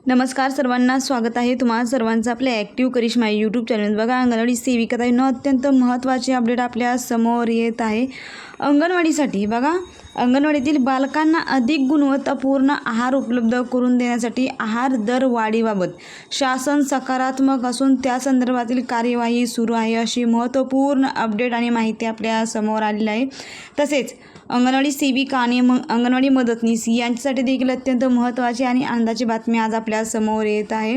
नमस्कार सर्वांना, स्वागत आहे तुम्हा सर्वांचं आपल्या ॲक्टिव्ह करिश्मा यूट्यूब चॅनल. बघा, अंगणवाडी सेविकाताईंना अत्यंत महत्त्वाची अपडेट आपल्या समोर येत आहे. अंगणवाडीसाठी बघा, अंगणवाडीतील बालकांना अधिक गुणवत्तापूर्ण आहार उपलब्ध करून देण्यासाठी आहार दर वाढीबाबत शासन सकारात्मक असून त्या संदर्भातील कार्यवाही सुरू आहे, अशी महत्त्वपूर्ण अपडेट आणि माहिती आपल्या समोर आलेली आहे. तसेच अंगणवाडी सेविका आणि अंगणवाडी मदतनीस यांच्यासाठी देखील अत्यंत महत्त्वाची आणि आनंदाची बातमी आज आपल्या समोर येत आहे.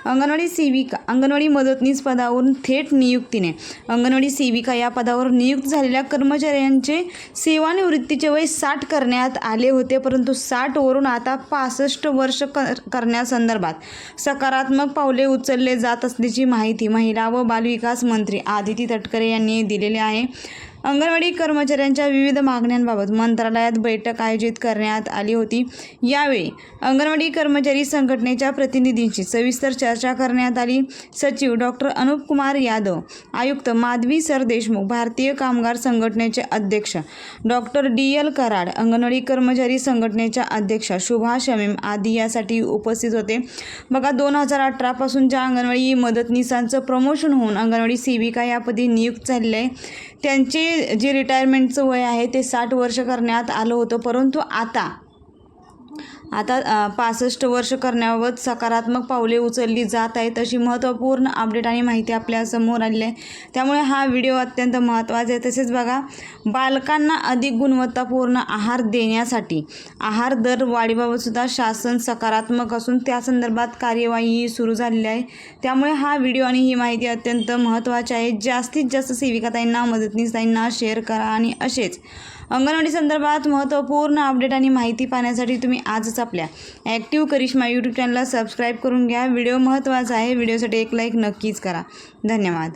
अंगणवाडी सेविका अंगणवाडी मदतनीस पदावरून थेट नियुक्तीने अंगणवाडी सेविका या पदावर नियुक्त झालेल्या कर्मचाऱ्यांचे सेवानिवृत्तीचे वय 60 करण्यात आले होते, परंतु 60 वरून आता 65 वर्ष करण्यासंदर्भात सकारात्मक पावले उचलले जात असल्याची माहिती महिला व बालविकास मंत्री आदिती तटकरे यांनी दिलेली आहे. अंगणवाडी कर्मचाऱ्यांच्या विविध मागण्यांबाबत मंत्रालयात बैठक आयोजित करण्यात आली होती. यावेळी अंगणवाडी कर्मचारी संघटनेच्या प्रतिनिधींशी सविस्तर चर्चा करण्यात आली. सचिव डॉक्टर अनुप कुमार यादव, आयुक्त माधवी सरदेशमुख, भारतीय कामगार संघटनेचे अध्यक्ष डॉक्टर DL कराड, अंगणवाडी कर्मचारी संघटनेच्या अध्यक्षा शुभा शमीम आदी यासाठी उपस्थित होते. बघा, 2018 पासून ज्या अंगणवाडी मदतनीसांचं प्रमोशन होऊन अंगणवाडी सेविका यापदी नियुक्त झालेले आहे, त्यांचे जे रिटायरमेंटचं वय आहे ते 60 वर्ष करण्यात आलं होतं, परंतु आता 65 वर्ष करण्याबाबत सकारात्मक पावले उचलली जात आहेत, अशी महत्त्वपूर्ण अपडेट आणि माहिती आपल्या समोर आलेली आहे. त्यामुळे हा व्हिडिओ अत्यंत महत्त्वाचा आहे. तसेच बघा, बालकांना अधिक गुणवत्तापूर्ण आहार देण्यासाठी आहार दर वाढीबाबतसुद्धा शासन सकारात्मक असून त्या संदर्भात कार्यवाही सुरू झालेली आहे. त्यामुळे हा व्हिडिओ आणि ही माहिती अत्यंत महत्त्वाची आहे. जास्तीत जास्त सेविकाताईंना, मदतनीसताईंना शेअर करा आणि असेच अंगणवाडी संदर्भात महत्त्वपूर्ण अपडेट आणि माहिती पाहण्यासाठी तुम्ही आजच आपल्या ॲक्टिव्ह करिश्मा यूट्यूब चॅनलला सबस्क्राईब करून घ्या. व्हिडिओ महत्त्वाचा आहे. व्हिडिओसाठी एक लाईक नक्कीच करा. धन्यवाद.